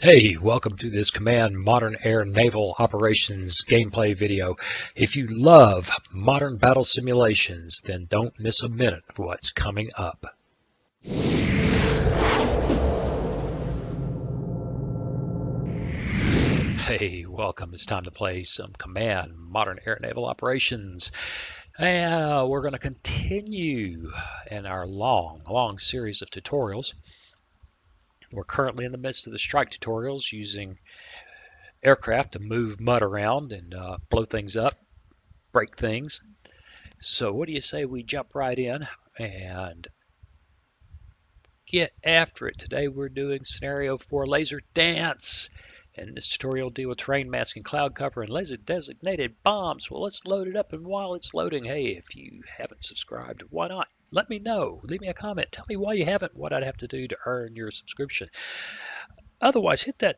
Hey, welcome to this Command Modern Air Naval Operations gameplay video. If you love modern battle simulations, then don't miss a minute of what's coming up. Hey, welcome. It's time to play some Command Modern Air Naval Operations. We're going to continue in our long series of tutorials. We're currently in the midst of the strike tutorials using aircraft to move mud around and blow things up, break things. So what do you say we jump right in and get after it? Today we're doing scenario 4 laser dance. And this tutorial will deal with terrain masking, cloud cover, and laser designated bombs. Well, let's load it up, and while it's loading, hey, if you haven't subscribed, why not? Let me know. Leave me a comment. Tell me why you haven't, what I'd have to do to earn your subscription. Otherwise, hit that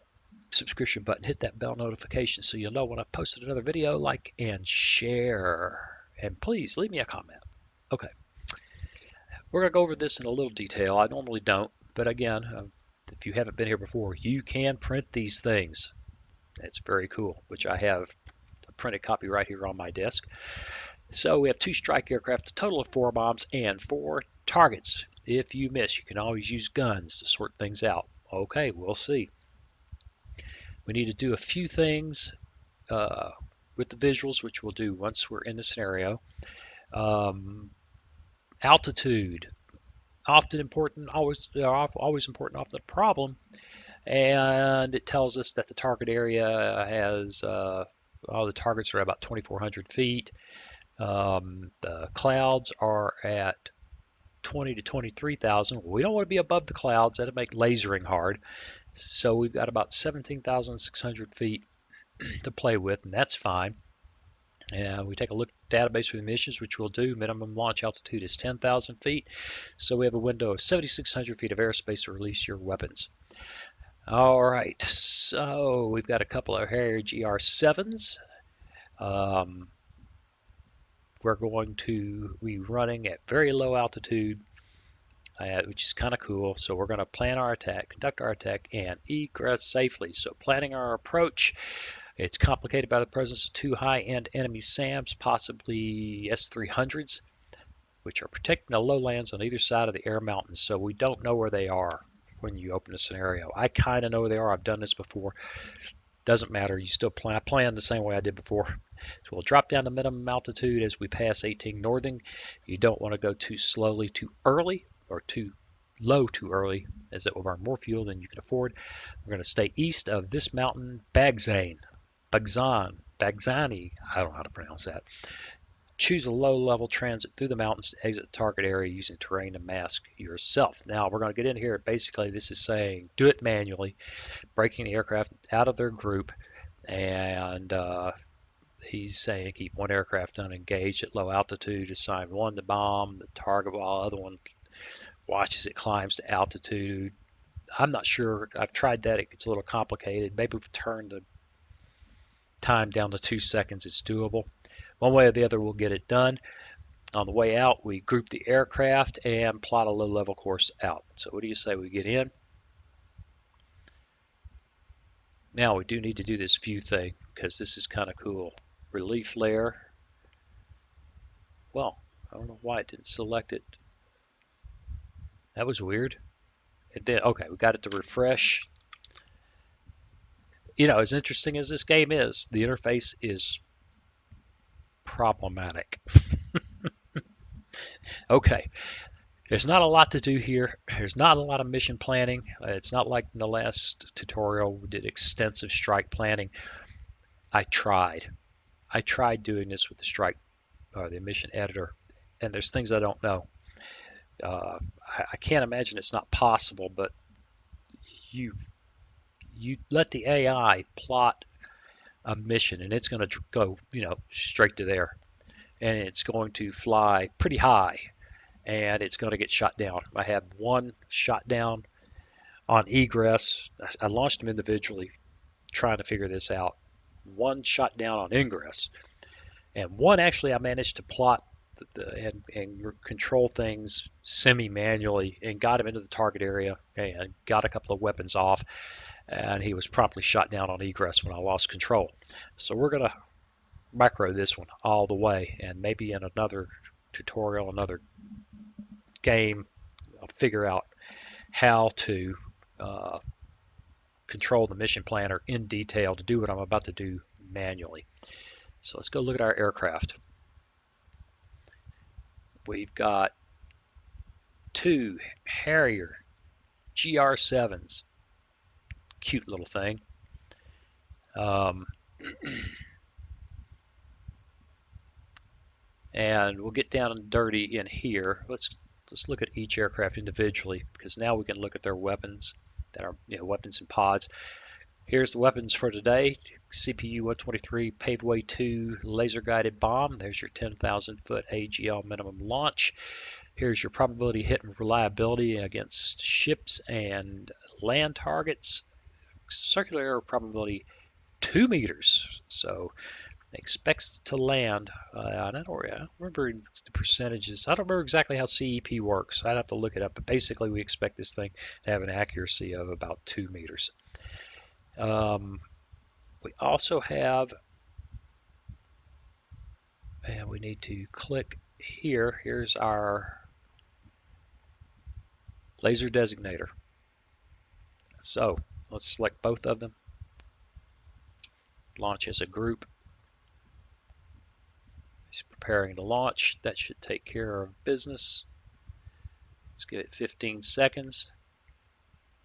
subscription button, hit that bell notification so you'll know when I've posted another video, like and share. And please leave me a comment. Okay. We're going to go over this in a little detail. I normally don't, but again, if you haven't been here before, you can print these things. It's very cool, which I have a printed copy right here on my desk. So we have 2 strike aircraft, a total of 4 bombs, and 4 targets. If you miss, you can always use guns to sort things out. Okay, we'll see. We need to do a few things with the visuals, which we'll do once we're in the scenario. Altitude, often important, always important, often a problem. And it tells us that the target area has, all the targets are about 2,400 feet. The clouds are at 20 to 23,000. We don't want to be above the clouds. That'll make lasering hard. So we've got about 17,600 feet to play with, and that's fine. We take a look at the database for the missions, which we'll do. Minimum launch altitude is 10,000 feet. So we have a window of 7,600 feet of airspace to release your weapons. All right, so we've got a couple of Harrier GR7s. We're going to be running at very low altitude, which is kind of cool. So we're going to plan our attack, conduct our attack, and egress safely. So planning our approach. It's complicated by the presence of 2 high-end enemy SAMs, possibly S-300s, which are protecting the lowlands on either side of the air mountains. So we don't know where they are when you open a scenario. I kind of know where they are. I've done this before. Doesn't matter. You still plan. I planned the same way I did before. So we'll drop down to minimum altitude as we pass 18 northing. You don't want to go too slowly, too early, or too low too early, as it will burn more fuel than you can afford. We're going to stay east of this mountain, Bagzani. I don't know how to pronounce that. Choose a low-level transit through the mountains to exit the target area using terrain to mask yourself. Now, we're going to get in here. Basically, this is saying do it manually, breaking the aircraft out of their group, and he's saying keep 1 aircraft unengaged at low altitude, assign 1 to bomb the target while the other one watches it climbs to altitude. I'm not sure. I've tried that. It gets a little complicated. Maybe we've turned the time down to 2 seconds. It's doable. One way or the other, we'll get it done. On the way out, we group the aircraft and plot a low-level course out. So what do you say we get in? Now we do need to do this view thing because this is kind of cool. Relief layer. Well, I don't know why it didn't select it. That was weird. It did. Okay, we got it to refresh. You know, as interesting as this game is, the interface is problematic. Okay, there's not a lot to do here. There's not a lot of mission planning. It's not like in the last tutorial we did extensive strike planning. I tried doing this with the strike or the mission editor, and there's things I don't know. I can't imagine it's not possible, but you let the AI plot a mission, and it's going to go, straight to there, and it's going to fly pretty high, and it's going to get shot down. I had 1 shot down on egress. I launched them individually, trying to figure this out. 1 shot down on ingress, and 1 actually I managed to plot and control things semi-manually and got him into the target area and got a couple of weapons off. and he was promptly shot down on egress when I lost control. So we're going to micro this one all the way, and maybe in another tutorial, another game, I'll figure out how to control the mission planner in detail to do what I'm about to do manually. So let's go look at our aircraft. We've got 2 Harrier GR7s. Cute little thing. And we'll get down and dirty in here. Let's look at each aircraft individually, because now we can look at their weapons that are weapons and pods. Here's the weapons for today. CPU-123 Paveway 2 laser guided bomb. There's your 10,000 foot AGL minimum launch. Here's your probability hit and reliability against ships and land targets. Circular error probability 2 meters. So expects to land. I don't remember the percentages. I don't remember exactly how CEP works. I'd have to look it up. But basically, we expect this thing to have an accuracy of about 2 meters. We also have, and we need to click here. Here's our laser designator. So let's select both of them. Launch as a group. He's preparing to launch. That should take care of business. Let's give it 15 seconds.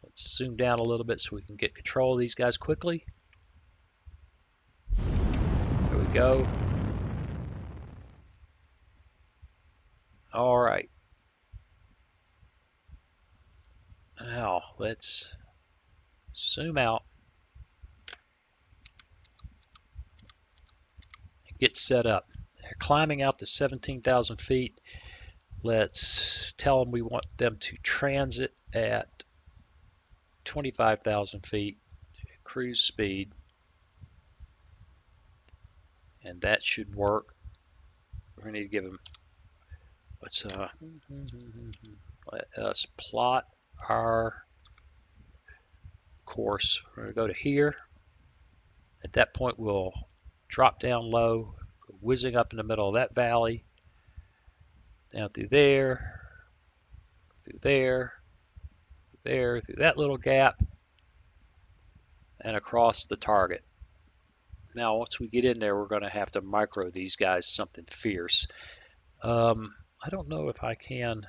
Let's zoom down a little bit so we can get control of these guys quickly. There we go. All right. Now let's zoom out. Get set up. They're climbing out to 17,000 feet. Let's tell them we want them to transit at 25,000 feet, cruise speed, and that should work. We're going to need to give them, let us plot our course. We're going to go to here. At that point, we'll drop down low, whizzing up in the middle of that valley, down through there, through there, there, through that little gap, and across the target. Now, once we get in there, we're going to have to micro these guys something fierce. I don't know if I can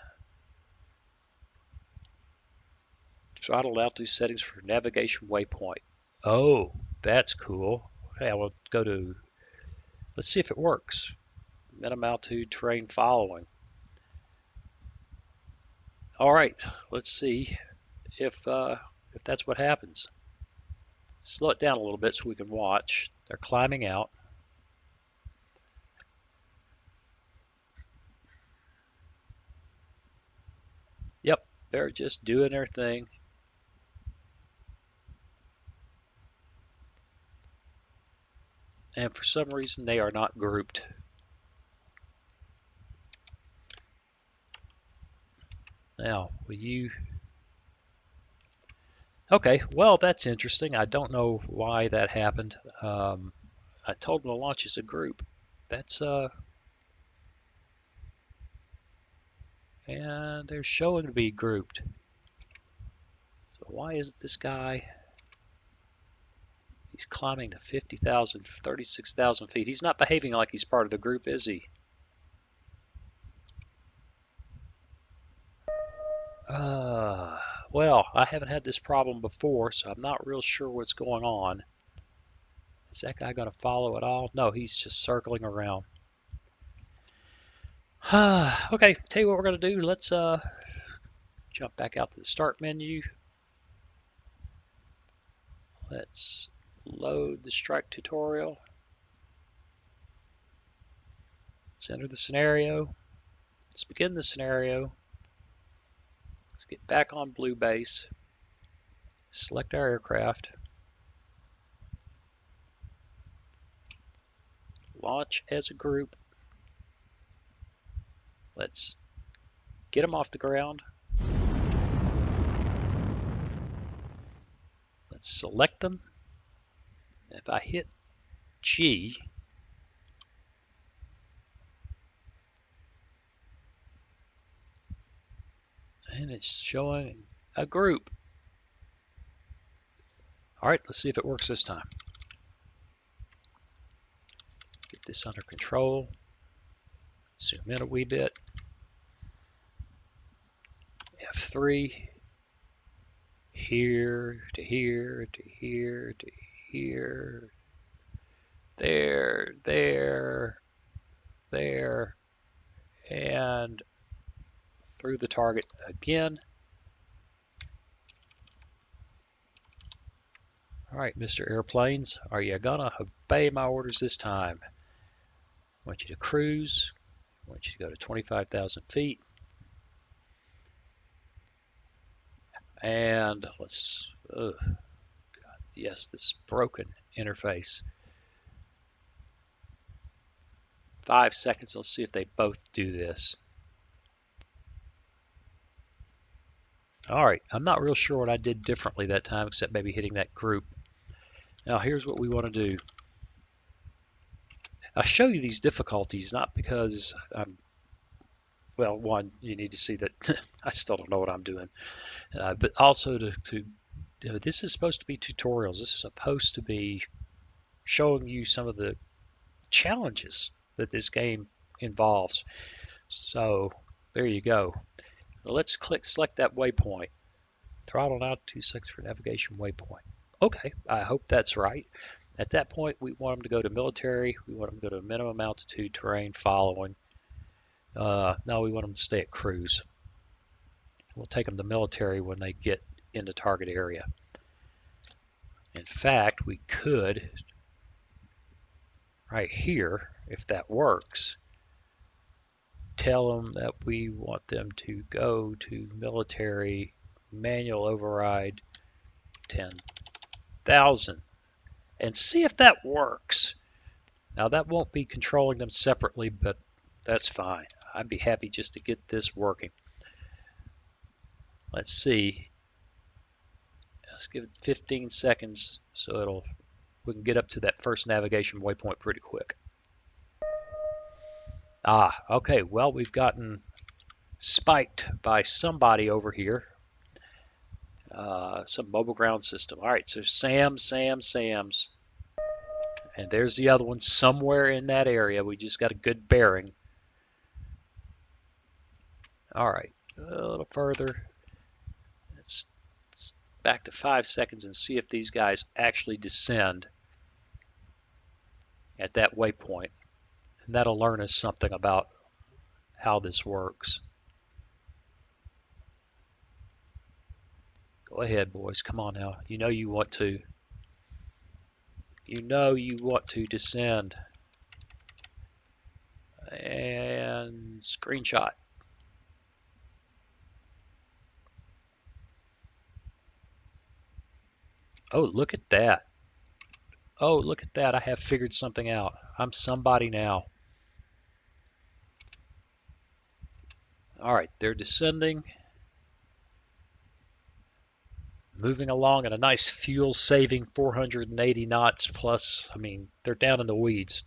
throttle altitude settings for navigation waypoint. Oh, that's cool. Okay, I will go to, let's see if it works. Minimum altitude terrain following. All right, let's see if that's what happens. Slow it down a little bit so we can watch. They're climbing out. Yep, they're just doing their thing. And for some reason, they are not grouped. Now, will you... Okay, well, that's interesting. I don't know why that happened. I told them to launch as a group. That's, and they're showing to be grouped. So why isn't this guy... He's climbing to 50,000, 36,000 feet. He's not behaving like he's part of the group, is he? Well, I haven't had this problem before, so I'm not real sure what's going on. Is that guy going to follow at all? No, he's just circling around. Okay, tell you what we're going to do. Let's jump back out to the start menu. Let's load the strike tutorial. Let's enter the scenario. Let's begin the scenario. Let's get back on blue base. Select our aircraft. Launch as a group. Let's get them off the ground. Let's select them. If I hit G, and it's showing a group. All right, let's see if it works this time. Get this under control. Zoom in a wee bit. F3. Here to here to here to here. There, there, there, and through the target again. All right, Mr. Airplanes, are you gonna obey my orders this time? I want you to cruise. I want you to go to 25,000 feet. And let's, God, yes, this broken interface. 5 seconds, let's see if they both do this. All right, I'm not real sure what I did differently that time, except maybe hitting that group. Now here's what we want to do. I show you these difficulties not because I'm, well, one, you need to see that I still don't know what I'm doing, but also this is supposed to be tutorials. This is supposed to be showing you some of the challenges that this game involves. So there you go. Well, let's select that waypoint. Throttle out 2 seconds for navigation waypoint. Okay, I hope that's right. At that point, we want them to go to military. We want them to go to minimum altitude terrain following. No, we want them to stay at cruise. We'll take them to military when they get into target area. In fact, we could, right here, if that works, tell them that we want them to go to military manual override 10,000 and see if that works. Now that won't be controlling them separately, but that's fine. I'd be happy just to get this working. Let's see. Let's give it 15 seconds so we can get up to that first navigation waypoint pretty quick. Okay, well, we've gotten spiked by somebody over here. Some mobile ground system. All right, so Sam's. And there's the other one somewhere in that area. We just got a good bearing. All right, a little further. Let's back to 5 seconds and see if these guys actually descend at that waypoint. And that'll learn us something about how this works. Go ahead, boys. Come on now. You know you want to. You know you want to descend. And screenshot. Oh, look at that. Oh, look at that. I have figured something out. I'm somebody now. All right, they're descending. Moving along at a nice fuel-saving 480 knots plus. I mean, they're down in the weeds.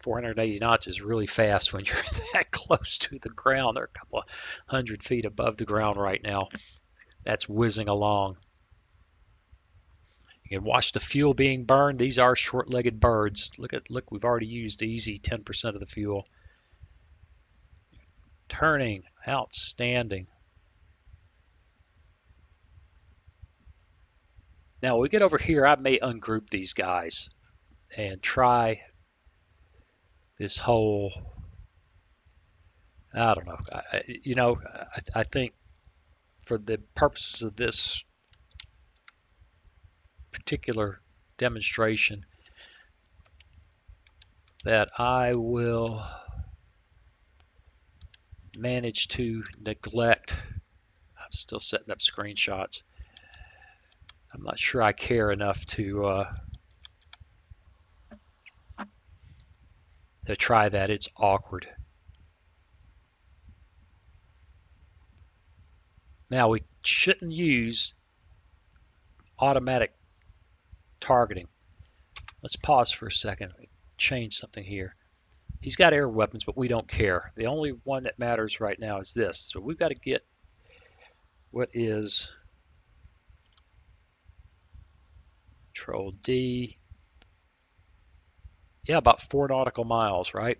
480 knots is really fast when you're that close to the ground. They're a couple of 100 feet above the ground right now. That's whizzing along. You can watch the fuel being burned. These are short-legged birds. Look, we've already used easy 10% of the fuel. Turning, outstanding. Now, when we get over here, I may ungroup these guys and try this whole, I don't know. I think for the purposes of this particular demonstration that I will manage to neglect. I'm still setting up screenshots. I'm not sure I care enough to try that. It's awkward. Now we shouldn't use automatic targeting. Let's pause for a second. Change something here. He's got air weapons, but we don't care. The only one that matters right now is this. So we've got to get what is Control D. Yeah, about 4 nautical miles, right?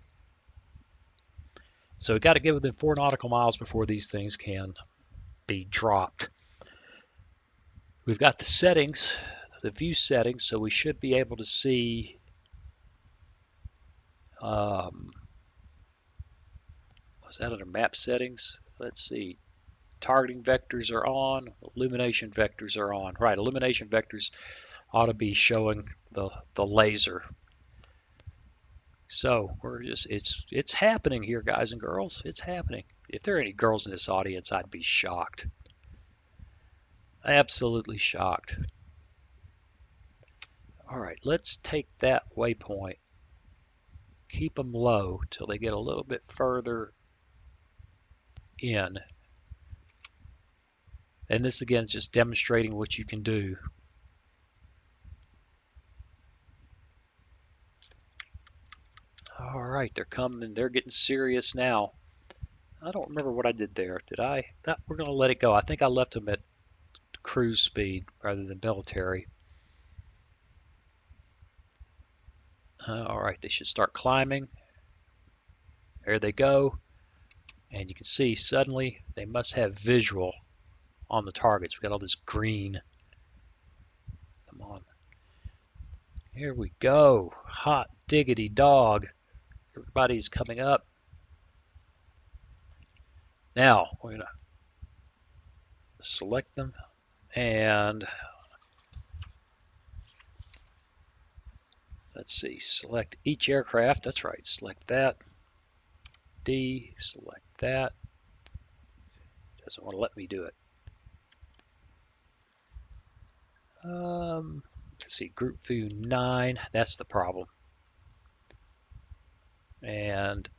So we've got to get within 4 nautical miles before these things can be dropped. We've got the settings, the view settings, so we should be able to see was that under map settings? Let's see. Targeting vectors are on, illumination vectors are on. Right, illumination vectors ought to be showing the laser. So we're just it's happening here, guys and girls. It's happening. If there are any girls in this audience, I'd be shocked. Absolutely shocked. All right, let's take that waypoint. Keep them low till they get a little bit further in. And this again is just demonstrating what you can do. All right, they're coming. They're getting serious now. I don't remember what I did there. Did I? No, we're going to let it go. I think I left them at cruise speed rather than military. All right, they should start climbing. There they go. And you can see suddenly they must have visual on the targets. We got all this green. Come on. Here we go. Hot diggity dog. Everybody's coming up. Now we're going to select them and let's see, select each aircraft. That's right, select that. D, select that. Doesn't want to let me do it. Let's see, group view 9, that's the problem. And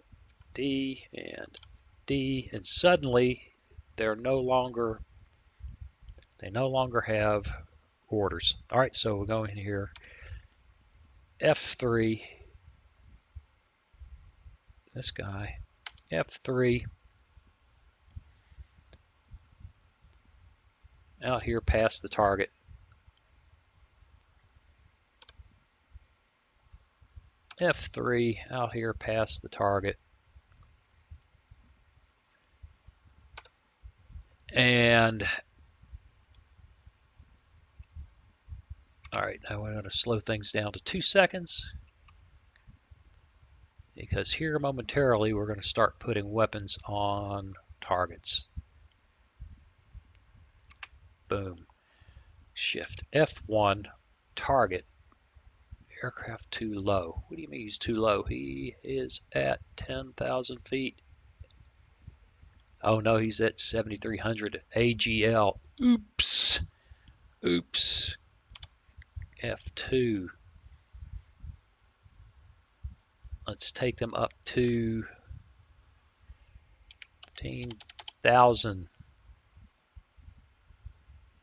D, and suddenly they no longer have orders. All right, so we're going here. F3, this guy, F3, out here past the target. F3 out here past the target. And all right, now we're going to slow things down to 2 seconds because here momentarily we're going to start putting weapons on targets. Boom. Shift F1, target. Aircraft too low. What do you mean he's too low? He is at 10,000 feet. Oh no, he's at 7,300 AGL. Oops. Oops. F2. Let's take them up to 15,000.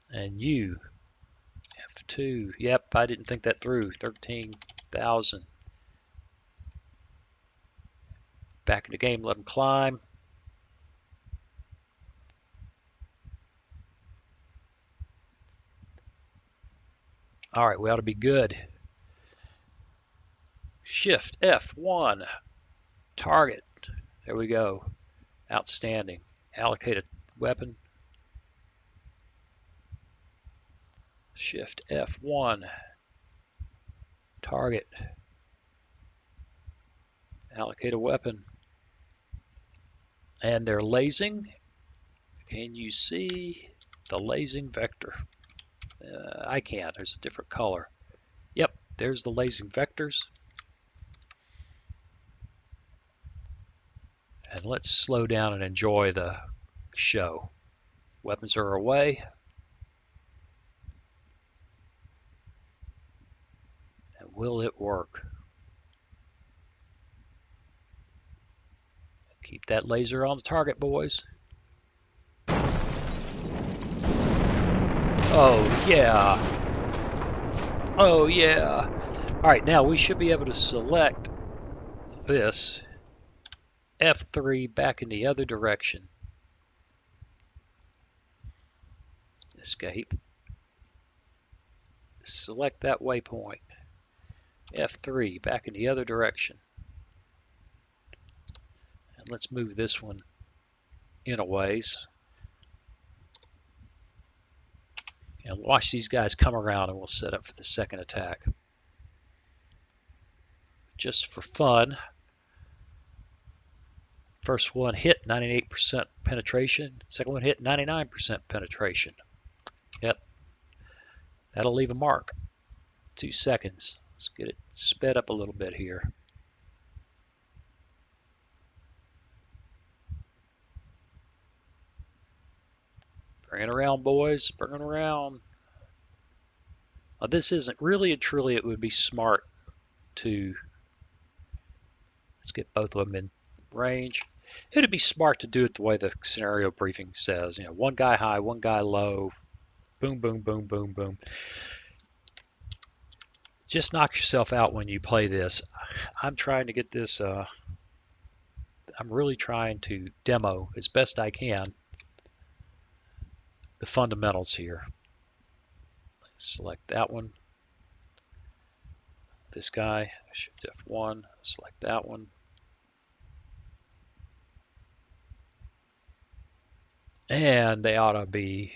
And you, F2. Yep, I didn't think that through. 13,000. Back in the game, let them climb. All right, we ought to be good. Shift F1, target. There we go. Outstanding. Allocate a weapon. Shift F1, target. Allocate a weapon. And they're lasing. Can you see the lasing vector? I can't. There's a different color. Yep, there's the lasing vectors. And let's slow down and enjoy the show. Weapons are away. And will it work? Keep that laser on the target, boys. Oh, yeah. Oh yeah. All right, now we should be able to select this F3 back in the other direction. Escape. Select that waypoint. F3 back in the other direction. And let's move this one in a ways. And watch these guys come around and we'll set up for the second attack. Just for fun. First one hit 98% penetration. Second one hit 99% penetration. Yep. That'll leave a mark. 2 seconds. Let's get it sped up a little bit here. Bring it around, boys. Bring it around. This isn't really and truly, it would be smart to, let's get both of them in range. It would be smart to do it the way the scenario briefing says. You know, one guy high, one guy low. Boom, boom, boom, boom, boom. Just knock yourself out when you play this. I'm trying to get this, I'm really trying to demo as best I can the fundamentals here. Select that one. This guy, Shift F1, select that one. And they ought to be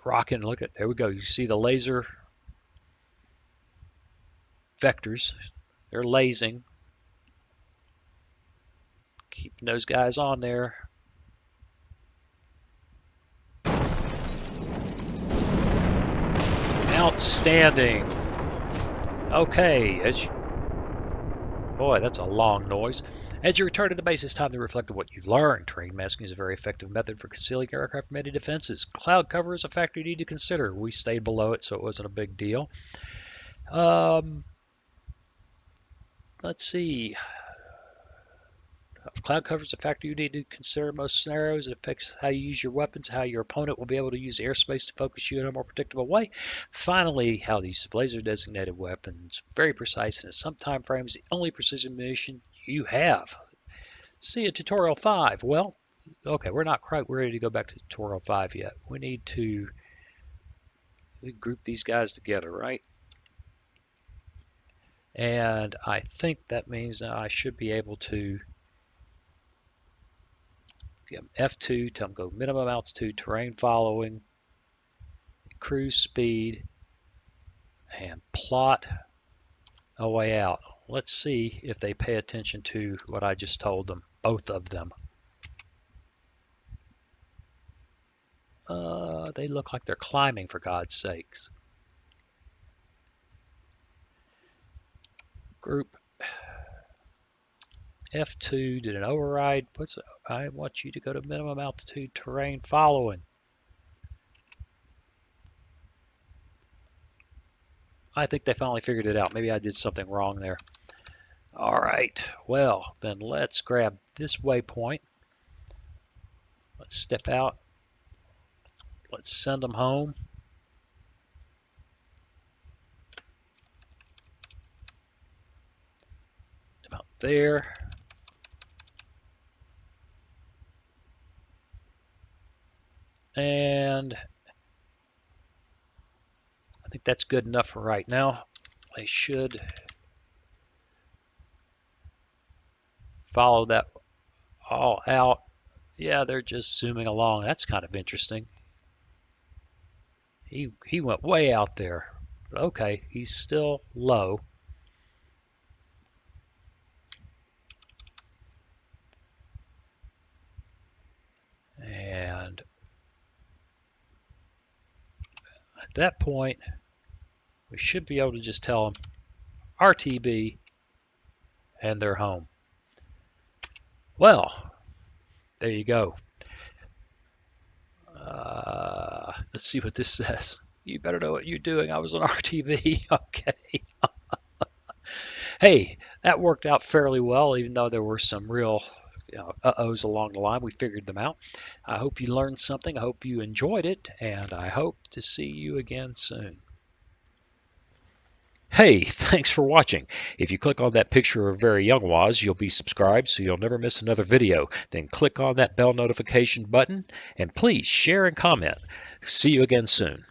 rocking. Look at, there we go. You see the laser vectors. They're lasing. Keeping those guys on there. Outstanding. Okay, boy, that's a long noise. As you return to the base, it's time to reflect on what you've learned. Terrain masking is a very effective method for concealing aircraft from any defenses. Cloud cover is a factor you need to consider. We stayed below it, so it wasn't a big deal. Let's see. Cloud cover is a factor you need to consider in most scenarios. It affects how you use your weapons, how your opponent will be able to use airspace to focus you in a more predictable way. Finally, how the use of laser-designated weapons, very precise and in some time frames, the only precision mission you have. See you tutorial 5. Well, okay, we're not quite ready to go back to tutorial 5 yet. We need to group these guys together, right? And I think that means I should be able to give them F2, tell them go minimum altitude, terrain following, cruise speed, and plot a way out. Let's see if they pay attention to what I just told them, both of them. They look like they're climbing, for God's sakes. Group F2 did an override. I want you to go to minimum altitude, terrain following. I think they finally figured it out. Maybe I did something wrong there. All right, well, then let's grab this waypoint. Let's step out. Let's send them home. About there. And I think that's good enough for right now. They should follow that all out. Yeah, they're just zooming along. That's kind of interesting. He went way out there. Okay, he's still low. And at that point, we should be able to just tell them RTB and they're home. Well, there you go. Let's see what this says. You better know what you're doing. I was on RTB. Okay. Hey, that worked out fairly well, even though there were some real uh-ohs along the line. We figured them out. I hope you learned something. I hope you enjoyed it, and I hope to see you again soon. Hey, thanks for watching. If you click on that picture of very young Waz, you'll be subscribed so you'll never miss another video. Then click on that bell notification button and please share and comment. See you again soon.